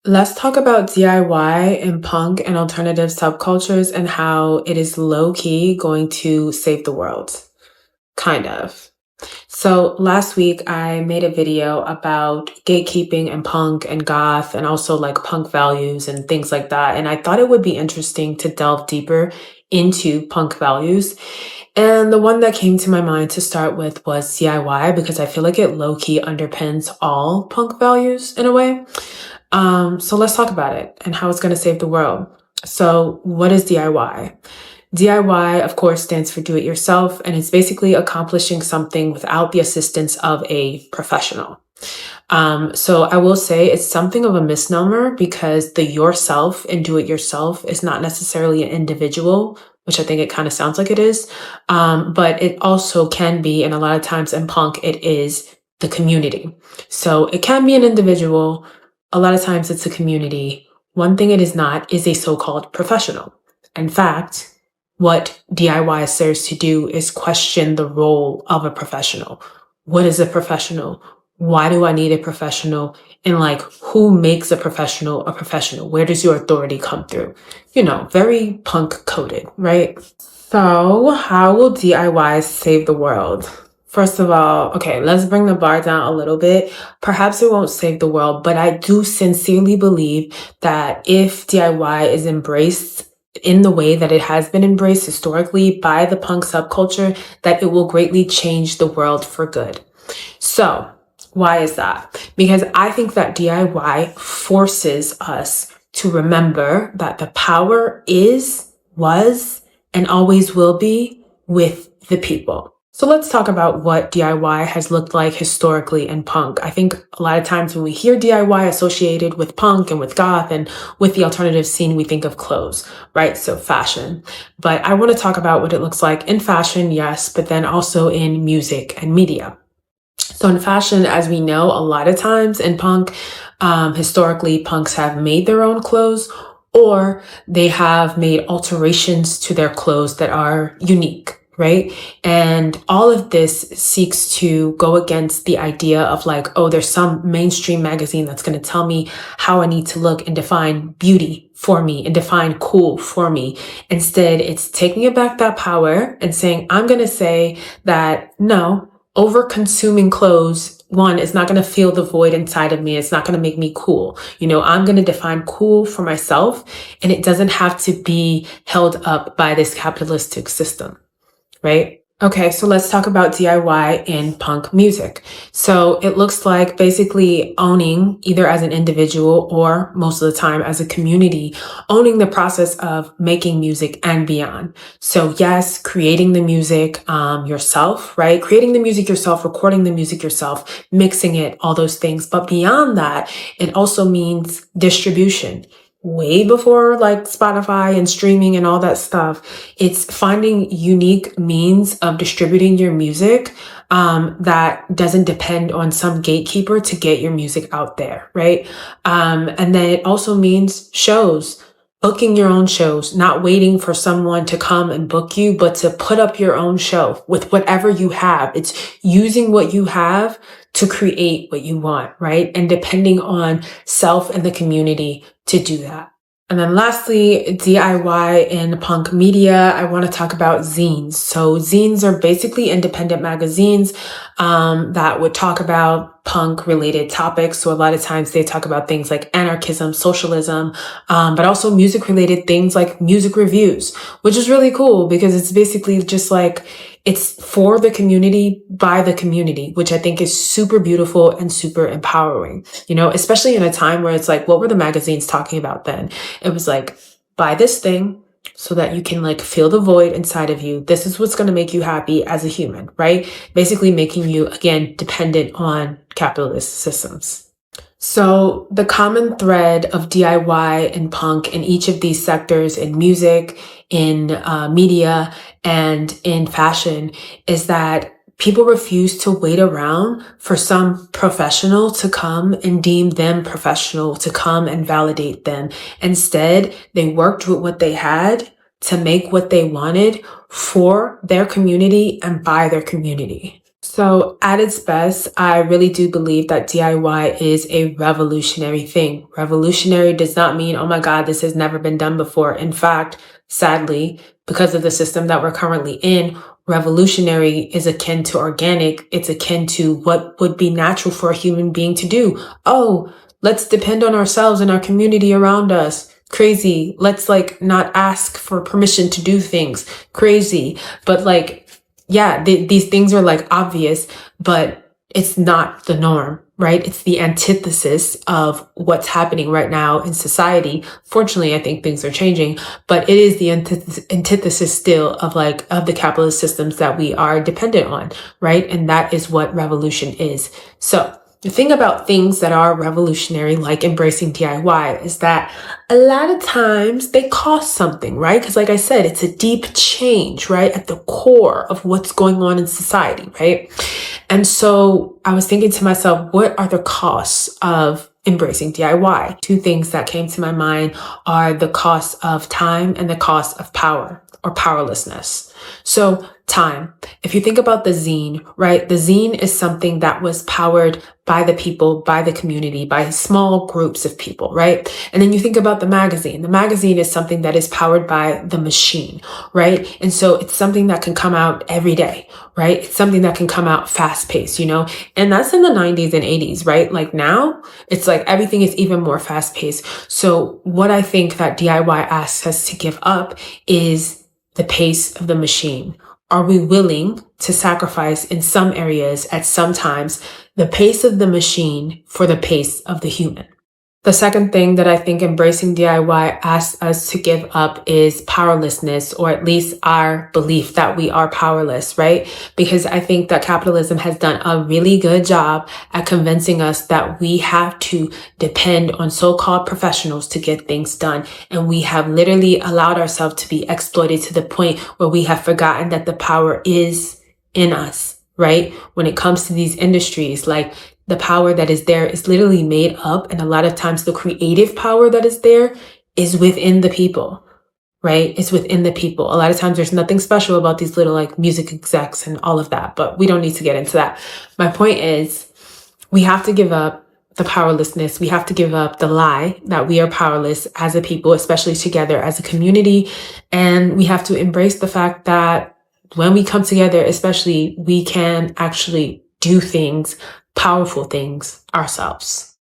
Let's talk about DIY in punk and alternative subcultures and how it is low key going to save the world. Kind of. So last week I made a video about gatekeeping and punk and goth and also like punk values and things like that. And I thought it would be interesting to delve deeper into punk values. And the one that came to my mind to start with was DIY because I feel like it low key underpins all punk values in a way. So let's talk about it and how it's going to save the world. So what is DIY? DIY, of course, stands for do it yourself, and it's basically accomplishing something without the assistance of a professional. So I will say it's something of a misnomer because the yourself and do it yourself is not necessarily an individual, which I think it kind of sounds like it is. But it also can be, and a lot of times in punk, it is the community. So it can be an individual. A lot of times it's a community. One thing it is not is a so-called professional. In fact, what DIY serves to do is question the role of a professional. What is a professional? Why do I need a professional? And like, who makes a professional a professional? Where does your authority come through? Very punk coded, right? So how will DIY save the world? First of all, okay, let's bring the bar down a little bit. Perhaps it won't save the world, but I do sincerely believe that if DIY is embraced in the way that it has been embraced historically by the punk subculture, that it will greatly change the world for good. So why is that? Because I think that DIY forces us to remember that the power is, was, and always will be with the people. So let's talk about what DIY has looked like historically in punk. I think a lot of times when we hear DIY associated with punk and with goth and with the alternative scene, we think of clothes, right? So fashion. But I want to talk about what it looks like in fashion, yes, but then also in music and media. So in fashion, as we know, a lot of times in punk, historically, punks have made their own clothes or they have made alterations to their clothes that are unique. Right? And all of this seeks to go against the idea of like, oh, there's some mainstream magazine that's going to tell me how I need to look and define beauty for me and define cool for me. Instead, it's taking back that power and saying, I'm going to say that no, over consuming clothes, one, is not going to fill the void inside of me. It's not going to make me cool. I'm going to define cool for myself, and it doesn't have to be held up by this capitalistic system. Right? Okay, so let's talk about DIY in punk music. So it looks like basically owning, either as an individual or most of the time as a community, owning the process of making music and beyond. So yes, creating the music yourself, right? Creating the music yourself, recording the music yourself, mixing it, all those things. But beyond that, it also means distribution. Way before like Spotify and streaming and all that stuff, it's finding unique means of distributing your music that doesn't depend on some gatekeeper to get your music out there, right? And then it also means shows. Booking your own shows, not waiting for someone to come and book you, but to put up your own show with whatever you have. It's using what you have to create what you want, right? And depending on self and the community to do that. And then lastly, DIY in punk media, I want to talk about zines. So zines are basically independent magazines that would talk about punk related topics. So a lot of times they talk about things like anarchism, socialism, but also music related things like music reviews, which is really cool because it's basically just like, it's for the community by the community, which I think is super beautiful and super empowering, especially in a time where it's like, what were the magazines talking about then? It was like, buy this thing so that you can like feel the void inside of you. This is what's going to make you happy as a human, right? Basically making you, again, dependent on capitalist systems. So the common thread of DIY and punk in each of these sectors, in music, in media, and in fashion, is that people refuse to wait around for some professional to come and deem them professional, to come and validate them. Instead, they worked with what they had to make what they wanted for their community and by their community. So, at its best, I really do believe that DIY is a revolutionary thing. Revolutionary does not mean, oh my God, this has never been done before. In fact, sadly, because of the system that we're currently in, revolutionary is akin to organic. It's akin to what would be natural for a human being to do. Oh, let's depend on ourselves and our community around us. Crazy. Let's not ask for permission to do things. Crazy. But yeah, these things are obvious, but it's not the norm, right? It's the antithesis of what's happening right now in society. Fortunately, I think things are changing, but it is the antithesis still of the capitalist systems that we are dependent on, right? And that is what revolution is. So the thing about things that are revolutionary, like embracing DIY, is that a lot of times they cost something, right? Because like I said, it's a deep change, right? At the core of what's going on in society, right? And so I was thinking to myself, what are the costs of embracing DIY? Two things that came to my mind are the cost of time and the cost of power or powerlessness. So time, if you think about the zine, right? The zine is something that was powered by the people, by the community, by small groups of people, right? And then you think about the magazine. The magazine is something that is powered by the machine, right? And so it's something that can come out every day, right? It's something that can come out fast paced, and that's in the 90s and 80s, right? Like now it's everything is even more fast paced. So what I think that DIY asks us to give up is the pace of the machine. Are we willing to sacrifice in some areas at some times the pace of the machine for the pace of the human? The second thing that I think embracing DIY asks us to give up is powerlessness, or at least our belief that we are powerless, right? Because I think that capitalism has done a really good job at convincing us that we have to depend on so-called professionals to get things done. And we have literally allowed ourselves to be exploited to the point where we have forgotten that the power is in us, right? When it comes to these industries, the power that is there is literally made up. And a lot of times the creative power that is there is within the people, right? It's within the people. A lot of times there's nothing special about these little music execs and all of that, but we don't need to get into that. My point is we have to give up the powerlessness. We have to give up the lie that we are powerless as a people, especially together as a community. And we have to embrace the fact that when we come together, especially, we can actually do things, powerful things ourselves.